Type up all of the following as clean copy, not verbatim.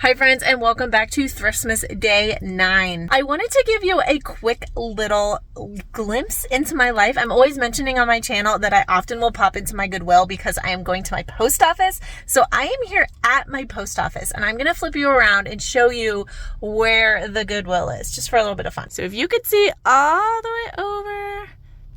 Hi friends, and welcome back to Thriftmas Day 9. I wanted to give you a quick little glimpse into my life. I'm always mentioning on my channel that I often will pop into my Goodwill because I am going to my post office. So I am here at my post office and I'm going to flip you around and show you where the Goodwill is, just for a little bit of fun. So if you could see all the way over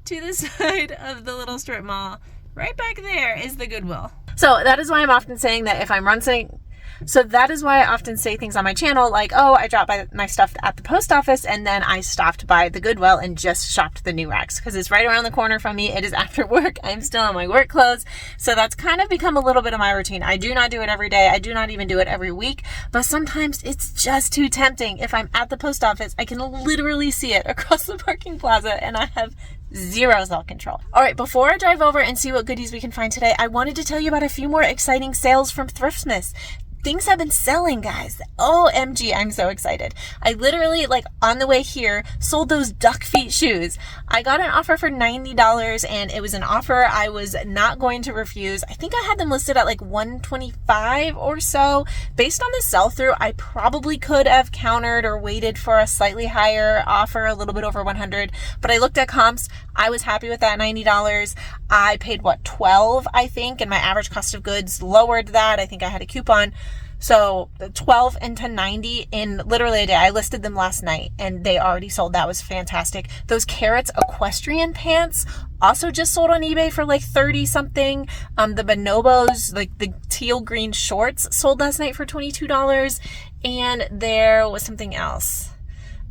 to the side of the little strip mall, right back there is the Goodwill. So that is why I'm often saying that if I'm running... So that is why I often say things on my channel like, oh, I dropped by my stuff at the post office and then I stopped by the Goodwill and just shopped the new racks because it's right around the corner from me. It is after work. I'm still in my work clothes. So that's kind of become a little bit of my routine. I do not do it every day. I do not even do it every week, but sometimes it's just too tempting. If I'm at the post office, I can literally see it across the parking plaza and I have zero self-control. All right, before I drive over and see what goodies we can find today, I wanted to tell you about a few more exciting sales from Thriftmas. Things have been selling, guys. OMG, I'm so excited. I literally, like, on the way here, sold those duck feet shoes. I got an offer for $90 and it was an offer I was not going to refuse. I think I had them listed at like $125 or so. Based on the sell-through, I probably could have countered or waited for a slightly higher offer, a little bit over $100, but I looked at comps. I was happy with that $90. I paid, what, $12, I think, and my average cost of goods lowered that. I think I had a coupon. So $12 into $90 in literally a day. I listed them last night and they already sold. That was fantastic. Those Carrots equestrian pants also just sold on eBay for like 30 something. The bonobos, like the teal green shorts, sold last night for $22. And there was something else.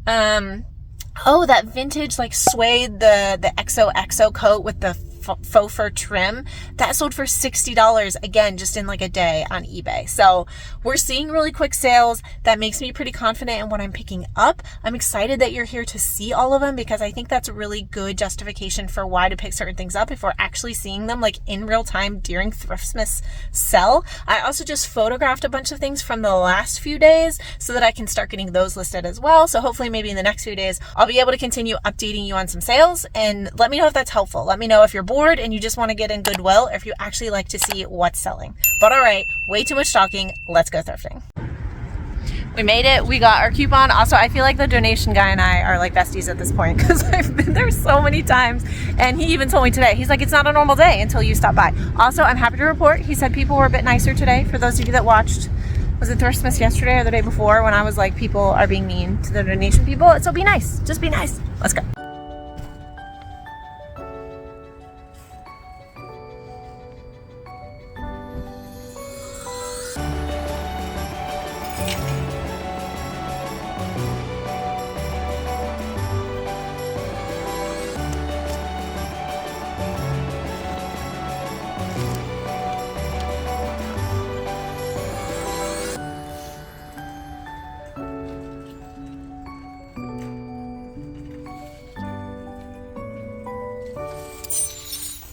Oh, that vintage like suede, the XOXO coat with the faux fur trim, that sold for $60 again, just in like a day on eBay. So we're seeing really quick sales. That makes me pretty confident in what I'm picking up. I'm excited that you're here to see all of them because I think that's a really good justification for why to pick certain things up if we're actually seeing them like in real time during Thriftmas sell. I also just photographed a bunch of things from the last few days so that I can start getting those listed as well. So hopefully maybe in the next few days, I'll be able to continue updating you on some sales, and let me know if that's helpful. Let me know if you're bored and you just want to get in Goodwill, or if you actually like to see what's selling. But all right, way too much talking. Let's go thrifting. We made it. We got our coupon. Also, I feel like the donation guy and I are like besties at this point because I've been there so many times. And he even told me today, he's like, it's not a normal day until you stop by. Also, I'm happy to report, he said people were a bit nicer today. For those of you that watched, was it Thriftmas yesterday or the day before, when I was like, people are being mean to the donation people? So be nice. Just be nice. Let's go.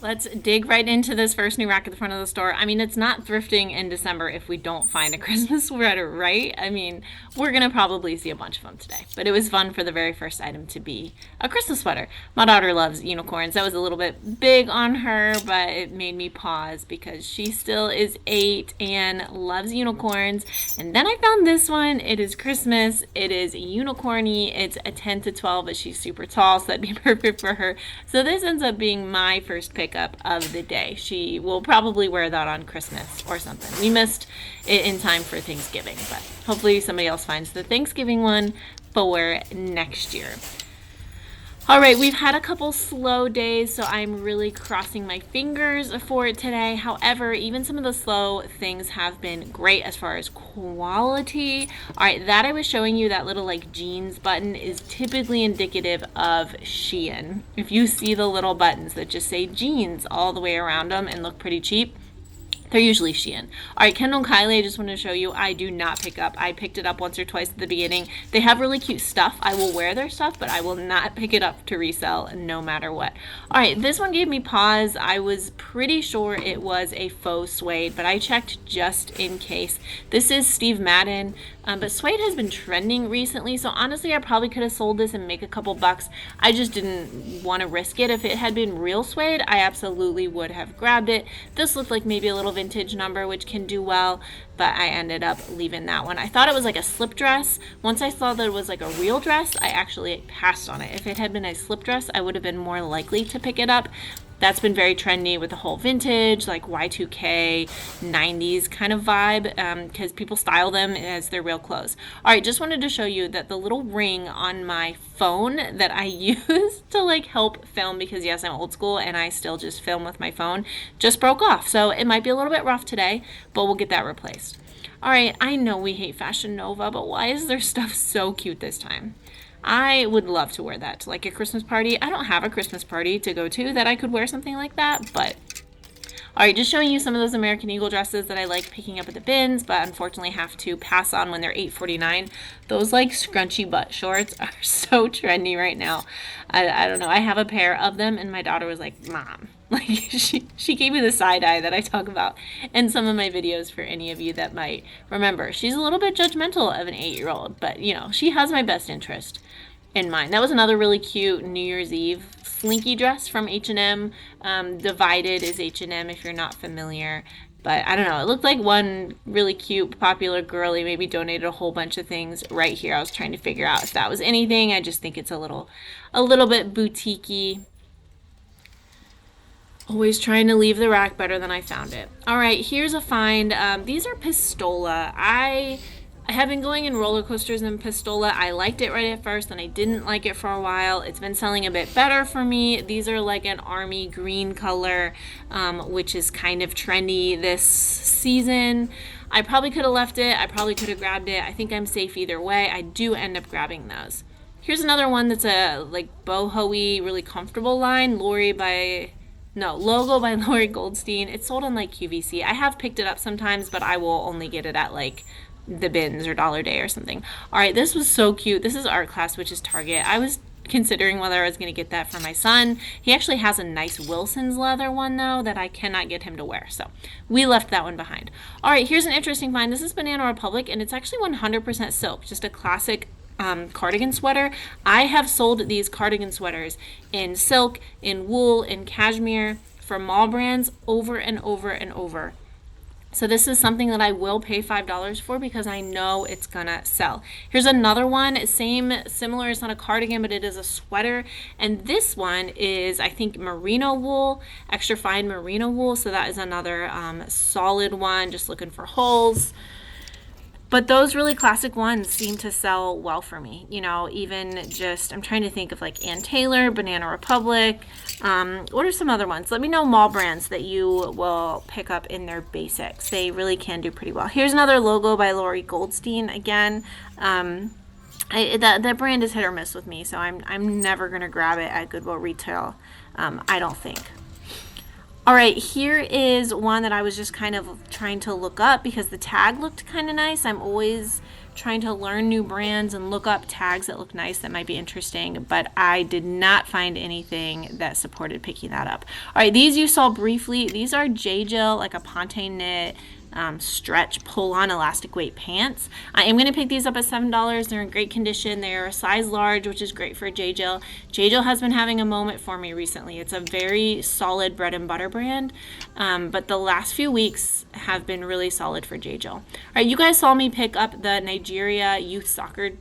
Let's dig right into this first new rack at the front of the store. I mean, it's not thrifting in December if we don't find a Christmas sweater, right? I mean, we're gonna probably see a bunch of them today, but it was fun for the very first item to be a Christmas sweater. My daughter loves unicorns. That was a little bit big on her, but it made me pause because she still is 8 and loves unicorns. And then I found this one. It is Christmas. It is unicorny. It's a 10 to 12, but she's super tall, so that'd be perfect for her. So this ends up being my first pickup of the day. She will probably wear that on Christmas or something. We missed it in time for Thanksgiving, but hopefully somebody else finds the Thanksgiving one for next year. All right, we've had a couple slow days, so I'm really crossing my fingers for it today. However, even some of the slow things have been great as far as quality. All right, that I was showing you, that little like jeans button, is typically indicative of Shein. If you see the little buttons that just say jeans all the way around them and look pretty cheap, they're usually Shein. All right, Kendall and Kylie, I just want to show you, I do not pick up. I picked it up once or twice at the beginning. They have really cute stuff. I will wear their stuff, but I will not pick it up to resell no matter what. All right, this one gave me pause. I was pretty sure it was a faux suede, but I checked just in case. This is Steve Madden. But suede has been trending recently, so honestly I probably could have sold this and make a couple bucks. I just didn't want to risk it. If it had been real suede, I absolutely would have grabbed it. This looked like maybe a little vintage number, which can do well, but I ended up leaving that one. I thought it was like a slip dress. Once I saw that it was like a real dress, I actually passed on it. If it had been a slip dress, I would have been more likely to pick it up. That's been very trendy with the whole vintage, like Y2K, 90s kind of vibe, because people style them as their real clothes. All right, just wanted to show you that the little ring on my phone that I use to like help film, because yes, I'm old school and I still just film with my phone, just broke off. So it might be a little bit rough today, but we'll get that replaced. All right, I know we hate Fashion Nova, but why is their stuff so cute this time? I would love to wear that to like a Christmas party. I don't have a Christmas party to go to that I could wear something like that, but all right, just showing you some of those American Eagle dresses that I like picking up at the bins, but unfortunately have to pass on when they're $8.49. Those like scrunchy butt shorts are so trendy right now. I don't know. I have a pair of them and my daughter was like, Mom. Like she gave me the side eye that I talk about in some of my videos for any of you that might remember. She's a little bit judgmental of an 8-year-old, but you know, she has my best interest in mind. That was another really cute New Year's Eve slinky dress from H&M. Divided is H&M if you're not familiar. But I don't know, it looked like one really cute, popular girly maybe donated a whole bunch of things right here. I was trying to figure out if that was anything. I just think it's a little bit boutique-y. Always trying to leave the rack better than I found it. All right, here's a find. These are Pistola. I have been going in roller coasters in Pistola. I liked it right at first and I didn't like it for a while. It's been selling a bit better for me. These are like an army green color, which is kind of trendy this season. I probably could have left it. I probably could have grabbed it. I think I'm safe either way. I do end up grabbing those. Here's another one that's a like boho-y, really comfortable line. Logo by Lori Goldstein. It's sold on like QVC. I have picked it up sometimes, but I will only get it at like the bins or Dollar Day or something. All right, this was so cute. This is Art Class, which is Target. I was considering whether I was going to get that for my son. He actually has a nice Wilson's leather one though that I cannot get him to wear, so we left that one behind. All right, here's an interesting find. This is Banana Republic and it's actually 100% silk, just a classic cardigan sweater. I have sold these cardigan sweaters in silk, in wool, in cashmere for mall brands over and over and over. So this is something that I will pay $5 for because I know it's gonna sell. Here's another one, similar, it's not a cardigan, but it is a sweater. And this one is, I think, merino wool, extra fine merino wool. So that is another solid one, just looking for holes. But those really classic ones seem to sell well for me. You know, even just, I'm trying to think of like Ann Taylor, Banana Republic. What are some other ones? Let me know mall brands that you will pick up in their basics. They really can do pretty well. Here's another logo by Lori Goldstein. Again, that brand is hit or miss with me, so I'm never going to grab it at Goodwill retail, I don't think. All right, here is one that I was just kind of trying to look up because the tag looked kind of nice. I'm always trying to learn new brands and look up tags that look nice that might be interesting, but I did not find anything that supported picking that up. All right, these you saw briefly. These are J-Jill, like a ponte knit stretch pull-on elastic weight pants. I am going to pick these up at $7. They're in great condition. They are a size large, which is great for J-Jill. J-Jill has been having a moment for me recently. It's a very solid bread and butter brand, but the last few weeks have been really solid for J-Jill. All right, you guys saw me pick up the Nigeria youth soccer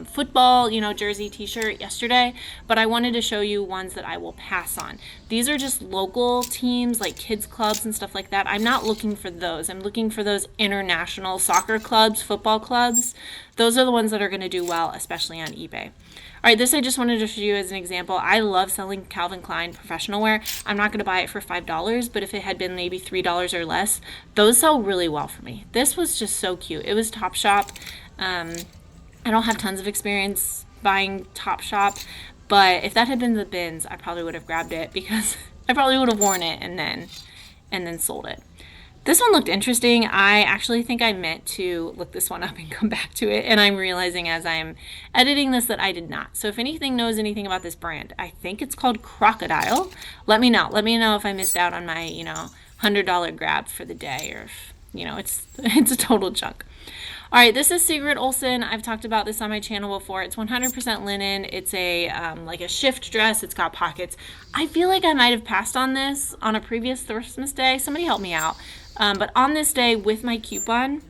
football, jersey t-shirt yesterday, but I wanted to show you ones that I will pass on. These are just local teams like kids clubs and stuff like that. I'm not looking for those. I'm looking for those international soccer clubs, football clubs. Those are the ones that are going to do well, especially on eBay. All right, this I just wanted to show you as an example. I love selling Calvin Klein professional wear. I'm not going to buy it for $5, but if it had been maybe $3 or less, those sell really well for me. This was just so cute. It was Topshop. I don't have tons of experience buying Topshop, but if that had been the bins, I probably would have grabbed it because I probably would have worn it and then sold it. This one looked interesting. I actually think I meant to look this one up and come back to it, and I'm realizing as I'm editing this that I did not. So if anything knows anything about this brand, I think it's called Crocodile. Let me know. Let me know if I missed out on my, $100 grab for the day, or if, it's a total junk. All right, this is Sigrid Olsen. I've talked about this on my channel before. It's 100% linen. It's a like a shift dress. It's got pockets. I feel like I might have passed on this on a previous Thriftmas day. Somebody help me out. But on this day with my coupon,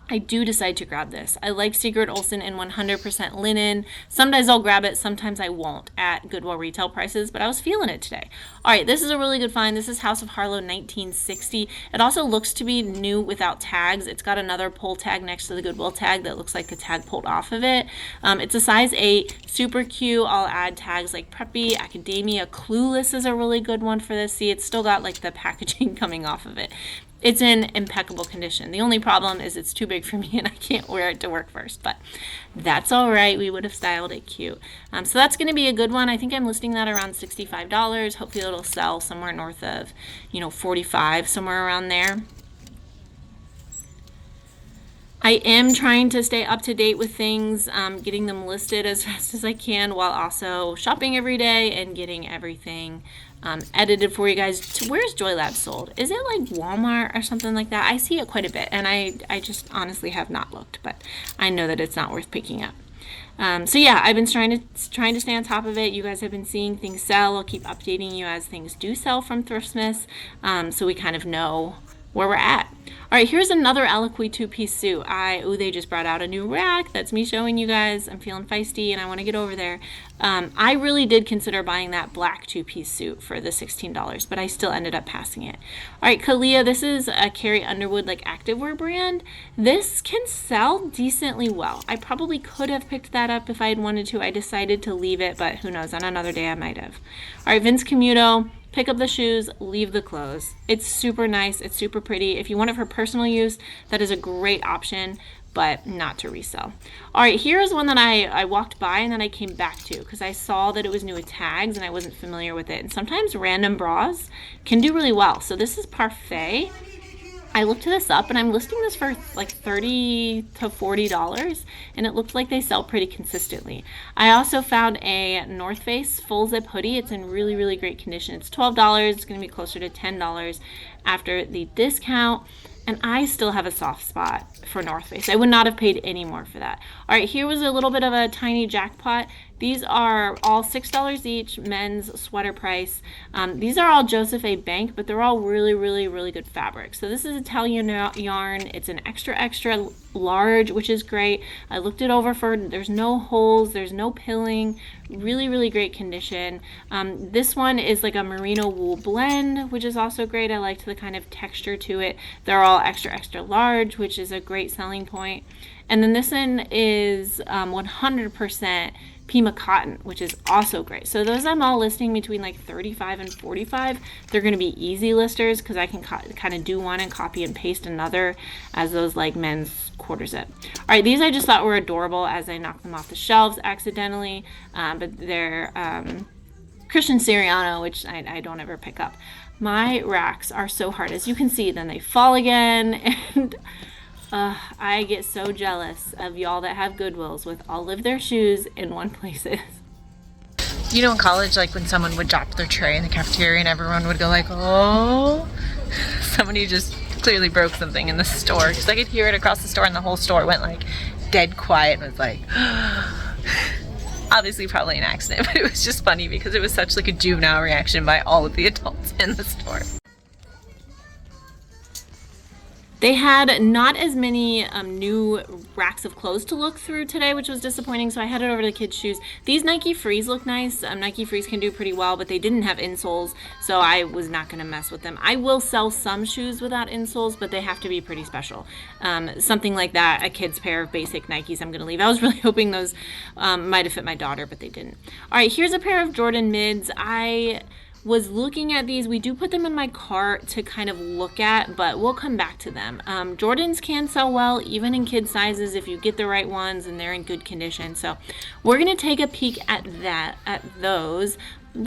I do decide to grab this. I like Sigrid Olsen in 100% linen. Sometimes I'll grab it, sometimes I won't at Goodwill retail prices, but I was feeling it today. All right, this is a really good find. This is House of Harlow 1960. It also looks to be new without tags. It's got another pull tag next to the Goodwill tag that looks like the tag pulled off of it. It's a size 8, super cute. I'll add tags like preppy, academia, clueless is a really good one for this. See, it's still got like the packaging coming off of it. It's in impeccable condition. The only problem is it's too big for me and I can't wear it to work first, but that's all right. We would have styled it cute. So that's going to be a good one. I think I'm listing that around $65. Hopefully it'll sell somewhere north of, $45, somewhere around there. I am trying to stay up to date with things, getting them listed as fast as I can while also shopping every day and getting everything edited for you guys. Where's JoyLab sold? Is it like Walmart or something like that? I see it quite a bit, and I just honestly have not looked, but I know that it's not worth picking up. So yeah, I've been trying to stay on top of it. You guys have been seeing things sell. I'll keep updating you as things do sell from Thriftmas, so we kind of know where we're at. All right, here's another Eloquii 2-piece suit. They just brought out a new rack. That's me showing you guys. I'm feeling feisty and I want to get over there. I really did consider buying that black 2-piece suit for the $16, but I still ended up passing it. All right, Kalia, this is a Carrie Underwood like activewear brand. This can sell decently well. I probably could have picked that up if I had wanted to. I decided to leave it, but who knows, on another day I might have. All right, Vince Camuto. Pick up the shoes, leave the clothes. It's super nice. It's super pretty. If you want it for personal use, that is a great option, but not to resell. All right, here's one that I walked by and then I came back to because I saw that it was new with tags and I wasn't familiar with it. And sometimes random bras can do really well. So this is Parfait. I looked this up and I'm listing this for like $30 to $40 and it looks like they sell pretty consistently. I also found a North Face full zip hoodie. It's in really, really great condition. It's $12. It's going to be closer to $10 after the discount. And I still have a soft spot for North Face. I would not have paid any more for that. All right, here was a little bit of a tiny jackpot. These are all $6 each, men's sweater price. These are all Joseph A. Bank, but they're all really, really, really good fabric. So this is Italian yarn. It's an extra, extra large, which is great. I looked it over there's no holes, there's no pilling, really, really great condition. This one is like a merino wool blend, which is also great. I liked the kind of texture to it. They're all extra, extra large, which is a great selling point. And then this one is 100% Pima cotton, which is also great. So those I'm all listing between like 35 and 45. They're going to be easy listers because I can kind of do one and copy and paste another as those like men's quarter zip. All right, these I just thought were adorable as I knocked them off the shelves accidentally, but they're Christian Siriano, which I don't ever pick up. My racks are so hard. As you can see, then they fall again, and I get so jealous of y'all that have Goodwills with all of their shoes in one places. You know, in college, like when someone would drop their tray in the cafeteria and everyone would go like, oh, somebody just clearly broke something in the store. Because I could hear it across the store and the whole store went like dead quiet and was like, obviously probably an accident, but it was just funny because it was such like a juvenile reaction by all of the adults in the store. They had not as many new racks of clothes to look through today, which was disappointing, so I headed over to the kids' shoes. These Nike Frees look nice. Nike Frees can do pretty well, but they didn't have insoles, so I was not going to mess with them. I will sell some shoes without insoles, but they have to be pretty special. Something like that, a kid's pair of basic Nikes I'm going to leave. I was really hoping those might have fit my daughter, but they didn't. All right, here's a pair of Jordan mids. I was looking at these. We do put them in my cart to kind of look at, but we'll come back to them. Jordans can sell well, even in kid sizes, if you get the right ones and they're in good condition. So we're going to take a peek at those.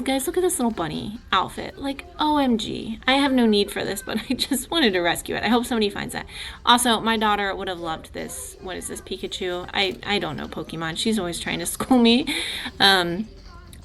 Guys, look at this little bunny outfit. Like, OMG. I have no need for this, but I just wanted to rescue it. I hope somebody finds that. Also, my daughter would have loved this. What is this, Pikachu? I don't know Pokemon. She's always trying to school me.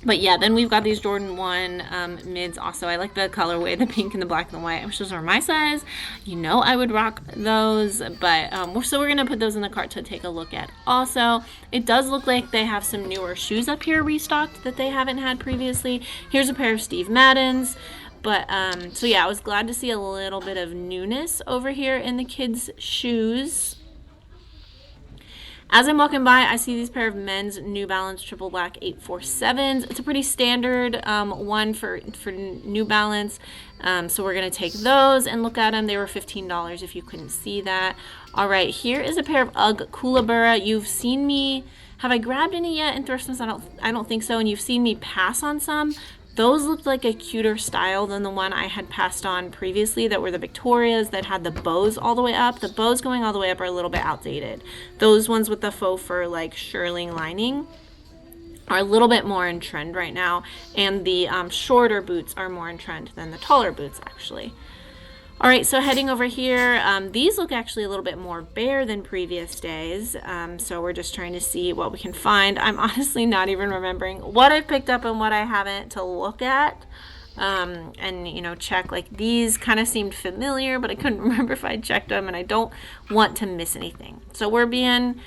But yeah, then we've got these Jordan 1 mids also. I like the colorway, the pink and the black and the white. I wish those were my size. You know I would rock those. But so we're going to put those in the cart to take a look at also. It does look like they have some newer shoes up here restocked that they haven't had previously. Here's a pair of Steve Maddens. But, so yeah, I was glad to see a little bit of newness over here in the kids' shoes. As I'm walking by, I see these pair of men's New Balance Triple Black 847s. It's a pretty standard one for New Balance. So we're going to take those and look at them. They were $15 if you couldn't see that. All right, here is a pair of UGG Kookaburra. You've seen me, have I grabbed any yet in Thriftmas? I don't think so. And you've seen me pass on some. Those looked like a cuter style than the one I had passed on previously that were the Victorias that had the bows all the way up. The bows going all the way up are a little bit outdated. Those ones with the faux fur like shearling lining are a little bit more in trend right now. And the shorter boots are more in trend than the taller boots actually. All right, so heading over here, these look actually a little bit more bare than previous days. So we're just trying to see what we can find. I'm honestly not even remembering what I've picked up and what I haven't to look at. And, you know, check. Like these kind of seemed familiar, but I couldn't remember if I checked them, and I don't want to miss anything. So we're being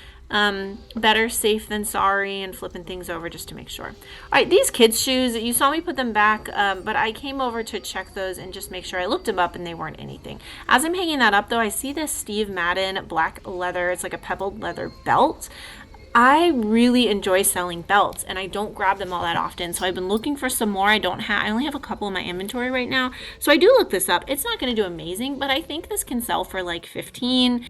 better safe than sorry and flipping things over just to make sure. All right, these kids shoes, you saw me put them back, but I came over to check those and just make sure. I looked them up and they weren't anything. As I'm hanging that up though, I see this Steve Madden black leather. It's like a pebbled leather belt. I really enjoy selling belts and I don't grab them all that often. So I've been looking for some more. I only have a couple in my inventory right now. So I do look this up. It's not going to do amazing, but I think this can sell for like $15.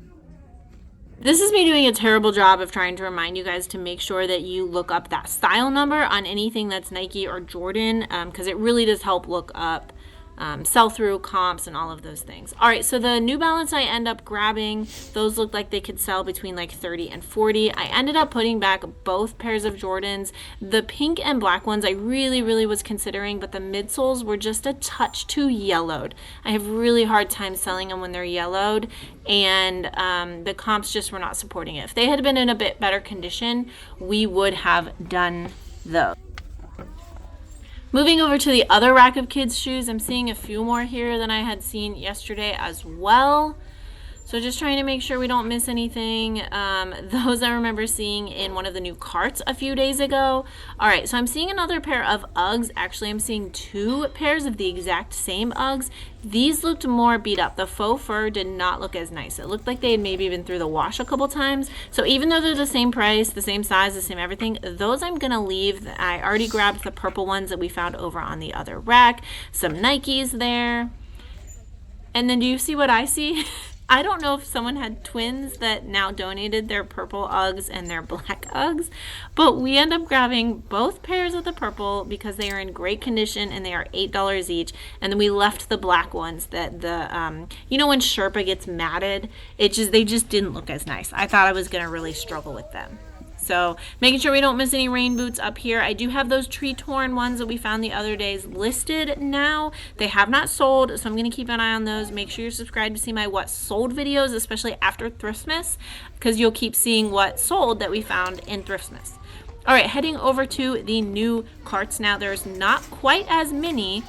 This is me doing a terrible job of trying to remind you guys to make sure that you look up that style number on anything that's Nike or Jordan, because it really does help look up sell-through, comps, and all of those things. All right, so the New Balance I end up grabbing, those look like they could sell between like 30 and 40. I ended up putting back both pairs of Jordans. The pink and black ones I really was considering, but the midsoles were just a touch too yellowed. I have really hard time selling them when they're yellowed, and the comps just were not supporting it. If they had been in a bit better condition, we would have done those. Moving over to the other rack of kids' shoes, I'm seeing a few more here than I had seen yesterday as well. So just trying to make sure we don't miss anything. Those I remember seeing in one of the new carts a few days ago. All right, so I'm seeing another pair of Uggs. Actually, I'm seeing two pairs of the exact same Uggs. These looked more beat up. The faux fur did not look as nice. It looked like they had maybe been through the wash a couple times. So even though they're the same price, the same size, the same everything, those I'm gonna leave. I already grabbed the purple ones that we found over on the other rack. Some Nikes there. And then do you see what I see? I don't know if someone had twins that now donated their purple Uggs and their black Uggs, but we end up grabbing both pairs of the purple because they are in great condition and they are $8 each. And then we left the black ones that the, you know, when Sherpa gets matted, they just didn't look as nice. I thought I was going to really struggle with them. So making sure we don't miss any rain boots up here. I do have those tree torn ones that we found the other days listed now. They have not sold, so I'm going to keep an eye on those. Make sure you're subscribed to see my what sold videos, especially after Thriftmas, because you'll keep seeing what sold that we found in Thriftmas. All right, heading over to the new carts now. There's not quite as many,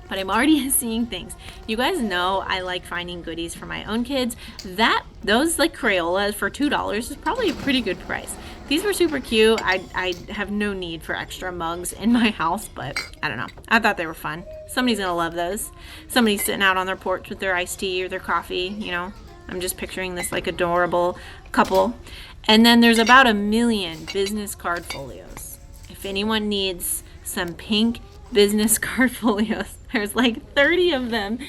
but I'm already seeing things. You guys know I like finding goodies for my own kids. Those like Crayolas for $2 is probably a pretty good price. These were super cute. I have no need for extra mugs in my house, but I don't know. I thought they were fun. Somebody's gonna love those. Somebody's sitting out on their porch with their iced tea or their coffee, you know. I'm just picturing this like adorable couple. And then there's about 1 million business card folios. If anyone needs some pink business card folios, there's like 30 of them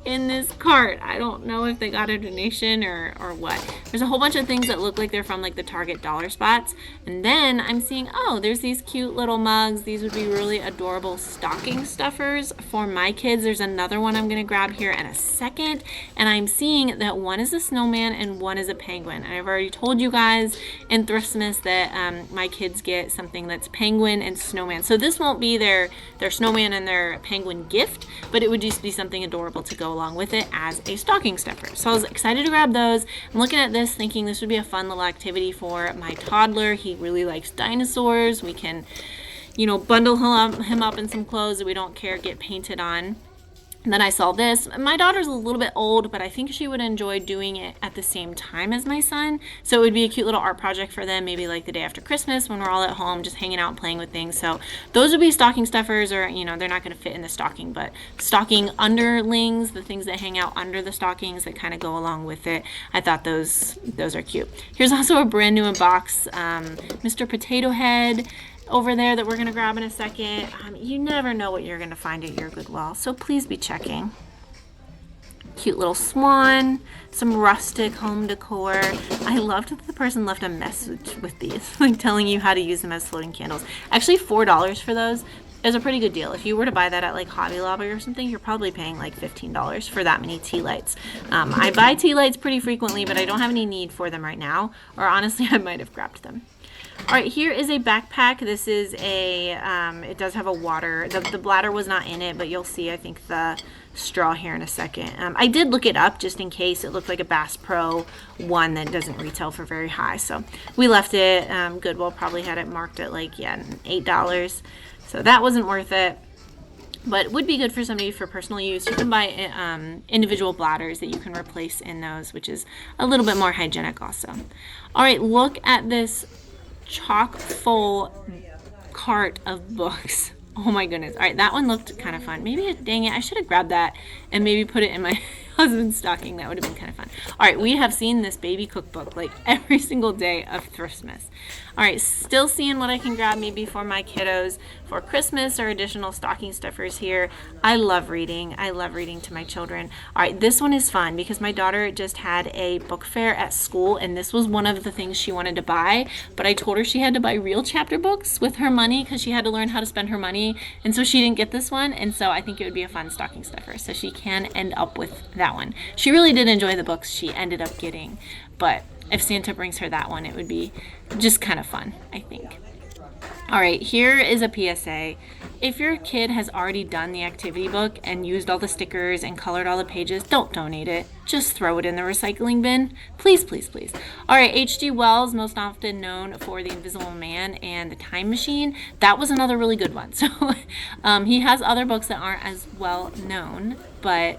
in this cart. I don't know if they got a donation or what. There's a whole bunch of things that look like they're from like the Target dollar spots. And then I'm seeing, oh, there's these cute little mugs. These would be really adorable stocking stuffers for my kids. There's another one I'm gonna grab here in a second. And I'm seeing that one is a snowman and one is a penguin. And I've already told you guys in Thriftmas that my kids get something that's penguin and snowman. So this won't be their snowman and their penguin gift, but it would just be something adorable to go along with it as a stocking stuffer. So I was excited to grab those. I'm looking at this thinking this would be a fun little activity for my toddler. He really likes dinosaurs. We can, bundle him up in some clothes that we don't care get painted on. And then I saw this. My daughter's a little bit old, but I think she would enjoy doing it at the same time as my son. So it would be a cute little art project for them, maybe like the day after Christmas when we're all at home just hanging out and playing with things. So those would be stocking stuffers, or, they're not going to fit in the stocking, but stocking underlings, the things that hang out under the stockings that kind of go along with it. I thought those are cute. Here's also a brand new box, Mr. Potato Head over there that we're going to grab in a second. You never know what you're going to find at your Goodwill, so please be checking. Cute little swan, some rustic home decor. I loved that the person left a message with these, like telling you how to use them as floating candles. Actually, $4 for those is a pretty good deal. If you were to buy that at like Hobby Lobby or something, you're probably paying like $15 for that many tea lights. I buy tea lights pretty frequently, but I don't have any need for them right now, or honestly, I might have grabbed them. All right, here is a backpack. This is it does have a water, the bladder was not in it, but you'll see, I think, the straw here in a second. I did look it up just in case. It looked like a Bass Pro one that doesn't retail for very high, so we left it. Goodwill probably had it marked at like, $8, so that wasn't worth it. But would be good for somebody for personal use. You can buy individual bladders that you can replace in those, which is a little bit more hygienic also. All right, look at this chock full cart of books. Oh my goodness. All right, that one looked kind of fun. Maybe, dang it, I should have grabbed that and maybe put it in my husband's stocking. That would have been kind of fun. All right, we have seen this baby cookbook like every single day of Thriftmas. All right, still seeing what I can grab maybe for my kiddos for Christmas or additional stocking stuffers here. I love reading. I love reading to my children. All right, this one is fun because my daughter just had a book fair at school, and this was one of the things she wanted to buy, but I told her she had to buy real chapter books with her money because she had to learn how to spend her money, and so she didn't get this one, and so I think it would be a fun stocking stuffer, so she can end up with that one. She really did enjoy the books she ended up getting, but if Santa brings her that one, it would be just kind of fun, I think. All right, here is a PSA. If your kid has already done the activity book and used all the stickers and colored all the pages, don't donate it. Just throw it in the recycling bin. Please, please, please. All right, H.G. Wells, most often known for The Invisible Man and The Time Machine. That was another really good one. So he has other books that aren't as well known, but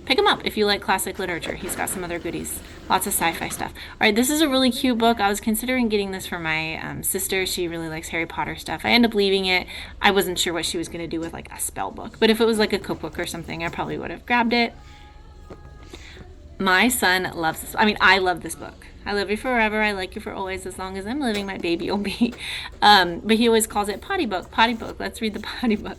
pick him up if you like classic literature. He's got some other goodies, lots of sci-fi stuff. All right, this is a really cute book. I was considering getting this for my sister. She really likes Harry Potter stuff. I ended up leaving it. I wasn't sure what she was going to do with like a spell book, but if it was like a cookbook or something, I probably would have grabbed it. My son loves this. I mean, I love this book. I love you forever. I like you for always. As long as I'm living, my baby will be. But he always calls it potty book. Potty book. Let's read the potty book.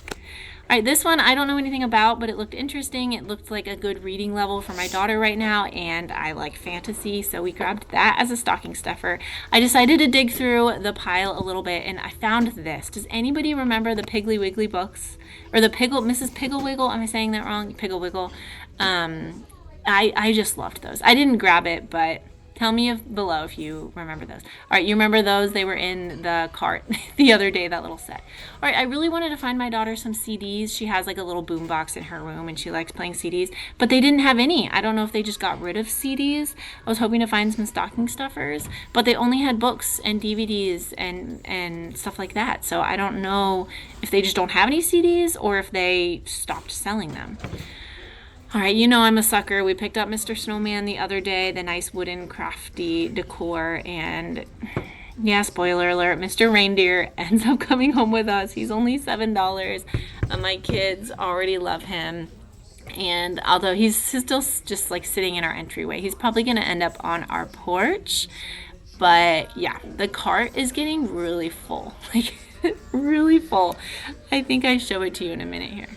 All right, this one I don't know anything about, but it looked interesting. It looked like a good reading level for my daughter right now, and I like fantasy, so we grabbed that as a stocking stuffer. I decided to dig through the pile a little bit, and I found this. Does anybody remember the Piggly Wiggly books? Or the Mrs. Pigglewiggle? Am I saying that wrong? Pigglewiggle. I just loved those. I didn't grab it, but tell me below if you remember those. All right, you remember those? They were in the cart the other day, that little set. All right, I really wanted to find my daughter some CDs. She has like a little boom box in her room, and she likes playing CDs, but they didn't have any. I don't know if they just got rid of CDs. I was hoping to find some stocking stuffers, but they only had books and DVDs and stuff like that. So I don't know if they just don't have any CDs or if they stopped selling them. All right, you know I'm a sucker. We picked up Mr. Snowman the other day, the nice wooden crafty decor, and yeah, spoiler alert, Mr. Reindeer ends up coming home with us. He's only $7. My kids already love him, and although he's still just like sitting in our entryway, he's probably going to end up on our porch. But yeah, the cart is getting really full, like really full. I think I show it to you in a minute here.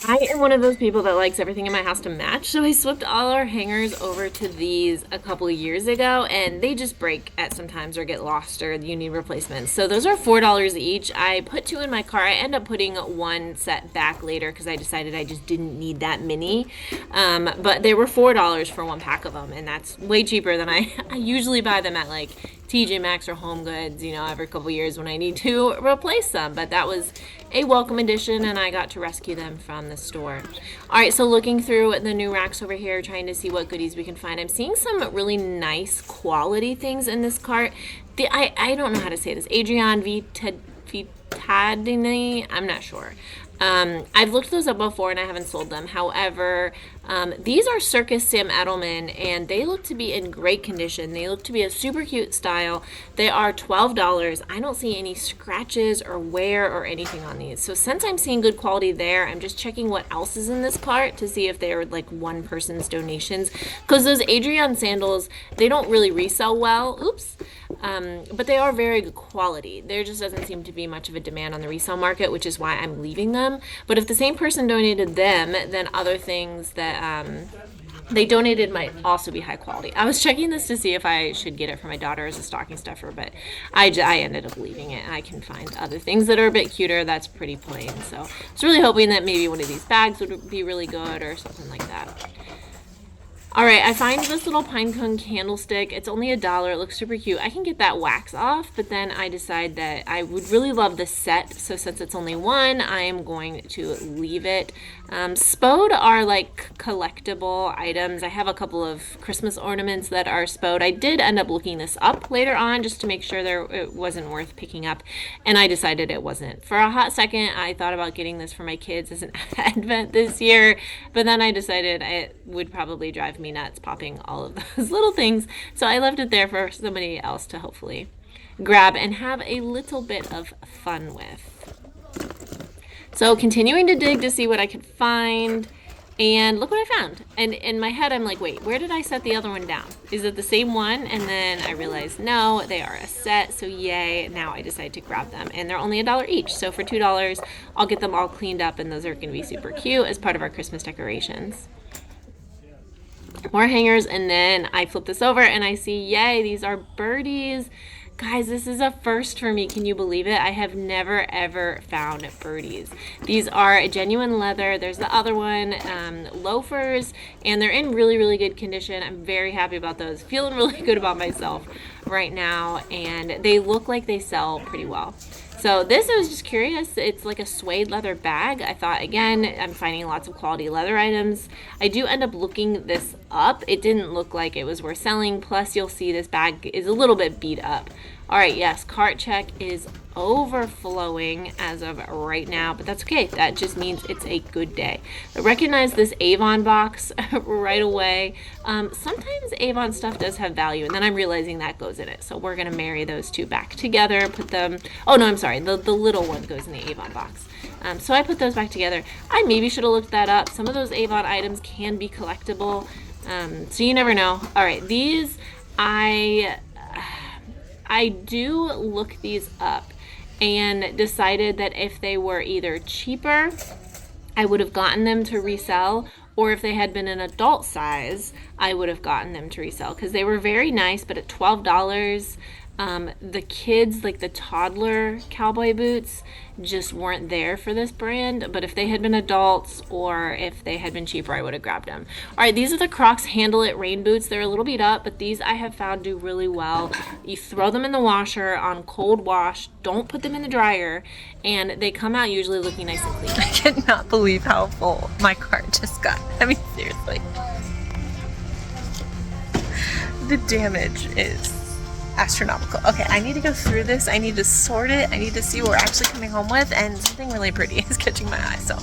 I am one of those people that likes everything in my house to match, so I swapped all our hangers over to these a couple of years ago, and they just break at sometimes or get lost or you need replacements. So those are $4 each. I put 2 in my car. I end up putting 1 set back later because I decided I just didn't need that many. But they were $4 for 1 pack of them, and that's way cheaper than I usually buy them at like TJ Maxx or Home Goods, you know, every couple years when I need to replace them. But that was a welcome addition, and I got to rescue them from the store. All right, so looking through the new racks over here, trying to see what goodies we can find. I'm seeing some really nice quality things in this cart. I don't know how to say this. Adrian Vitadini, I'm not sure. I've looked those up before and I haven't sold them. However, these are Circus Sam Edelman and they look to be in great condition. They look to be a super cute style. They are $12. I don't see any scratches or wear or anything on these. So since I'm seeing good quality there, I'm just checking what else is in this cart to see if they're like one person's donations. Because those Adrian sandals, they don't really resell well. Oops. But they are very good quality. There just doesn't seem to be much of a demand on the resale market, which is why I'm leaving them. But if the same person donated them, then other things that they donated might also be high quality. I was checking this to see if I should get it for my daughter as a stocking stuffer, but I ended up leaving it. I can find other things that are a bit cuter. That's pretty plain. So I was really hoping that maybe one of these bags would be really good or something like that. All right, I find this little pine cone candlestick. It's only $1. It looks super cute. I can get that wax off, but then I decide that I would really love the set. So since it's only one, I am going to leave it. Spode are like collectible items. I have a couple of Christmas ornaments that are Spode. I did end up looking this up later on just to make sure it wasn't worth picking up, and I decided it wasn't. For a hot second, I thought about getting this for my kids as an advent this year, but then I decided it would probably drive me nuts popping all of those little things, so I left it there for somebody else to hopefully grab and have a little bit of fun with. So continuing to dig to see what I could find, and look what I found. And in my head I'm like, wait, where did I set the other one down? Is it the same one? And then I realized no, they are a set, so yay. Now I decide to grab them, and they're only $1 each, so for $2 I'll get them all cleaned up, and those are going to be super cute as part of our Christmas decorations. More hangers, and then I flip this over and I see, yay, these are birdies. Guys, this is a first for me. Can you believe it? I have never ever found birdies. These are genuine leather. There's the other one, loafers, and they're in really, really good condition. I'm very happy about those. Feeling really good about myself right now, and they look like they sell pretty well. So this, I was just curious. It's like a suede leather bag. I thought, again, I'm finding lots of quality leather items. I do end up looking this up. It didn't look like it was worth selling. Plus, you'll see this bag is a little bit beat up. All right, yes, cart check is overflowing as of right now, but that's okay. That just means it's a good day. I recognize this Avon box right away. Sometimes Avon stuff does have value, and then I'm realizing that goes in it. So we're gonna marry those two back together, put them, oh no, I'm sorry, the little one goes in the Avon box. So I put those back together. I maybe should have looked that up. Some of those Avon items can be collectible, so you never know. All right, these, I do look these up and decided that if they were either cheaper, I would have gotten them to resell, or if they had been an adult size, I would have gotten them to resell, because they were very nice. But at $12, the kids, like the toddler cowboy boots, just weren't there for this brand. But if they had been adults or if they had been cheaper, I would have grabbed them. All right, these are the Crocs Handle It rain boots. They're a little beat up, but these I have found do really well. You throw them in the washer on cold wash, don't put them in the dryer, and they come out usually looking nice and clean. I cannot believe how full my cart just got. I mean, seriously. The damage is astronomical. Okay, I need to go through this. I need to sort it. I need to see what we're actually coming home with, and something really pretty is catching my eye. So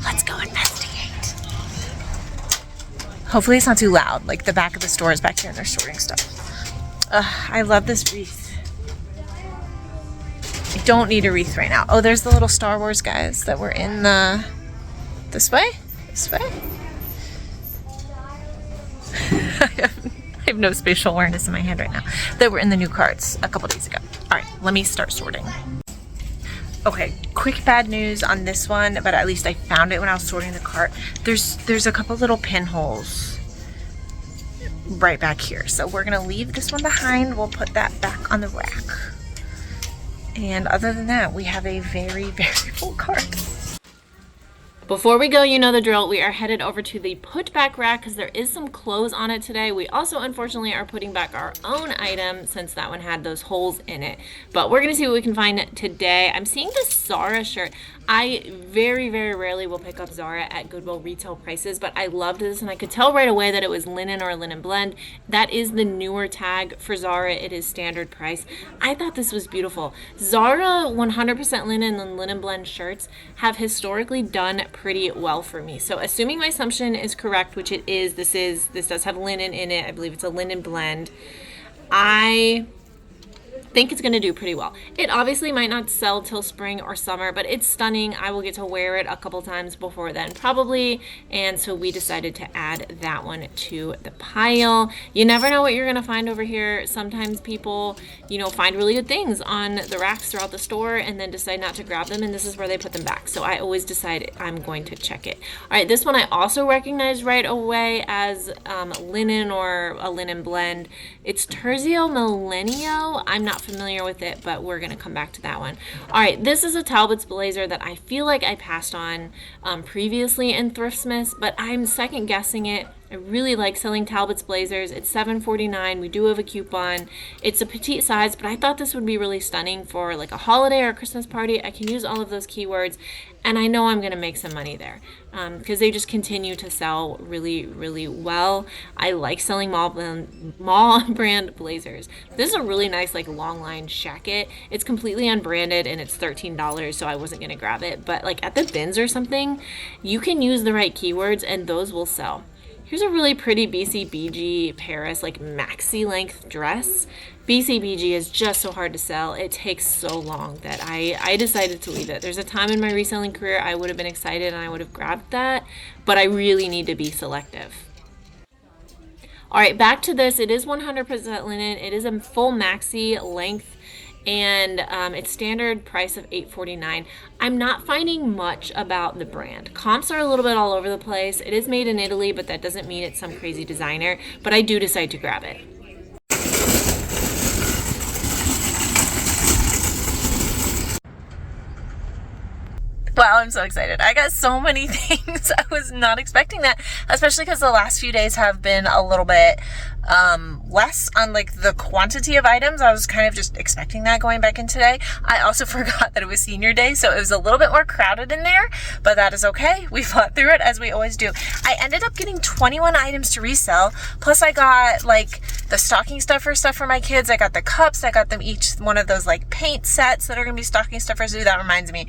let's go investigate. Hopefully it's not too loud. Like the back of the store is back here and they're sorting stuff. I love this wreath. I don't need a wreath right now. Oh, there's the little Star Wars guys that were in the... This way? This way? I have no spatial awareness in my hand right now. That were in the new carts a couple days ago. All right, let me start sorting. Okay, quick bad news on this one, but at least I found it when I was sorting the cart. There's a couple little pinholes right back here. So we're gonna leave this one behind. We'll put that back on the rack. And other than that, we have a very, very full cart. Before we go, you know the drill. We are headed over to the Putback rack because there is some clothes on it today. We also, unfortunately, are putting back our own item since that one had those holes in it. But we're going to see what we can find today. I'm seeing this Zara shirt. I very, very rarely will pick up Zara at Goodwill retail prices, but I loved this and I could tell right away that it was linen or a linen blend. That is the newer tag for Zara. It is standard price. I thought this was beautiful. Zara 100% linen and linen blend shirts have historically done pretty well for me. So assuming my assumption is correct, which it is, this does have linen in it. I believe it's a linen blend. I think it's going to do pretty well. It obviously might not sell till spring or summer, but it's stunning. I will get to wear it a couple times before then probably, and so we decided to add that one to the pile. You never know what you're going to find over here. Sometimes people, find really good things on the racks throughout the store and then decide not to grab them, and this is where they put them back. So I always decide I'm going to check it. All right, this one I also recognized right away as linen or a linen blend. It's Terzio Millenio. I'm not familiar with it, but we're going to come back to that one. All right, this is a Talbot's blazer that I feel like I passed on previously in Thriftmas, but I'm second guessing it. I really like selling Talbot's blazers. It's $7.49. We do have a coupon. It's a petite size, but I thought this would be really stunning for like a holiday or a Christmas party. I can use all of those keywords, and I know I'm going to make some money there because they just continue to sell really, really well. I like selling mall brand blazers. This is a really nice like long line jacket. It's completely unbranded and it's $13, so I wasn't going to grab it. But like at the bins or something, you can use the right keywords and those will sell. Here's a really pretty BCBG Paris like maxi length dress. BCBG is just so hard to sell. It takes so long that I decided to leave it. There's a time in my reselling career I would have been excited and I would have grabbed that, but I really need to be selective. All right, back to this. It is 100% linen. It is a full maxi length, and it's standard price of $8.49. I'm not finding much about the brand. Comps are a little bit all over the place. It is made in Italy, but that doesn't mean it's some crazy designer, but I do decide to grab it. Wow, I'm so excited. I got so many things. I was not expecting that, especially because the last few days have been a little bit less on like the quantity of items. I was kind of just expecting that going back in today. I also forgot that it was senior day, so it was a little bit more crowded in there, but that is okay. We fought through it as we always do. I ended up getting 21 items to resell, plus I got like the stocking stuffer stuff for my kids. I got the cups. I got them each one of those like paint sets that are going to be stocking stuffers. Ooh, that reminds me.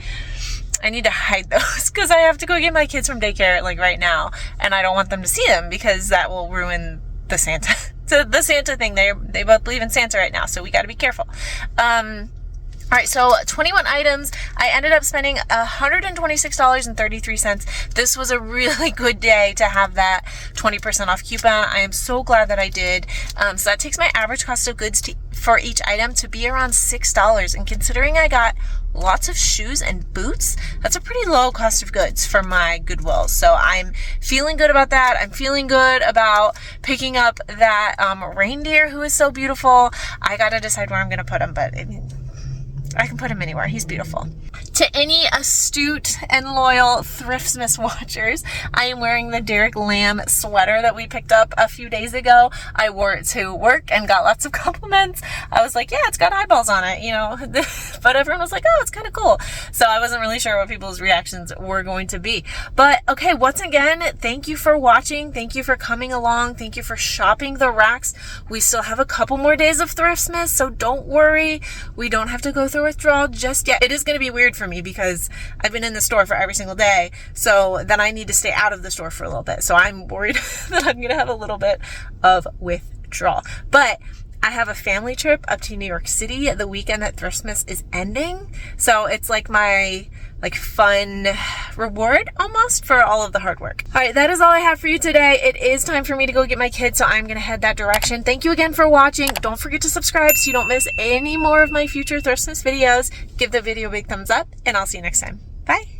I need to hide those because I have to go get my kids from daycare like right now, and I don't want them to see them because that will ruin the Santa. So the Santa thing, they both believe in Santa right now, so we got to be careful. All right, so 21 items. I ended up spending $126.33. This was a really good day to have that 20% off coupon. I am so glad that I did. So that takes my average cost of goods for each item to be around $6. And considering I got lots of shoes and boots, that's a pretty low cost of goods for my Goodwill. So I'm feeling good about that. I'm feeling good about picking up that reindeer who is so beautiful. I got to decide where I'm going to put him, but I can put him anywhere. He's beautiful. To any astute and loyal Thriftmas watchers, I am wearing the Derek Lamb sweater that we picked up a few days ago. I wore it to work and got lots of compliments. I was like, yeah, it's got eyeballs on it, but everyone was like, oh, it's kind of cool. So I wasn't really sure what people's reactions were going to be. But okay, once again, thank you for watching. Thank you for coming along. Thank you for shopping the racks. We still have a couple more days of Thriftmas, so don't worry. We don't have to go through withdrawal just yet. It is going to be weird for me because I've been in the store for every single day, so then I need to stay out of the store for a little bit. So I'm worried that I'm going to have a little bit of withdrawal. But I have a family trip up to New York City the weekend that Thriftmas is ending. So it's like my fun reward almost for all of the hard work. All right, that is all I have for you today. It is time for me to go get my kids, so I'm going to head that direction. Thank you again for watching. Don't forget to subscribe so you don't miss any more of my future Thriftmas videos. Give the video a big thumbs up, and I'll see you next time. Bye.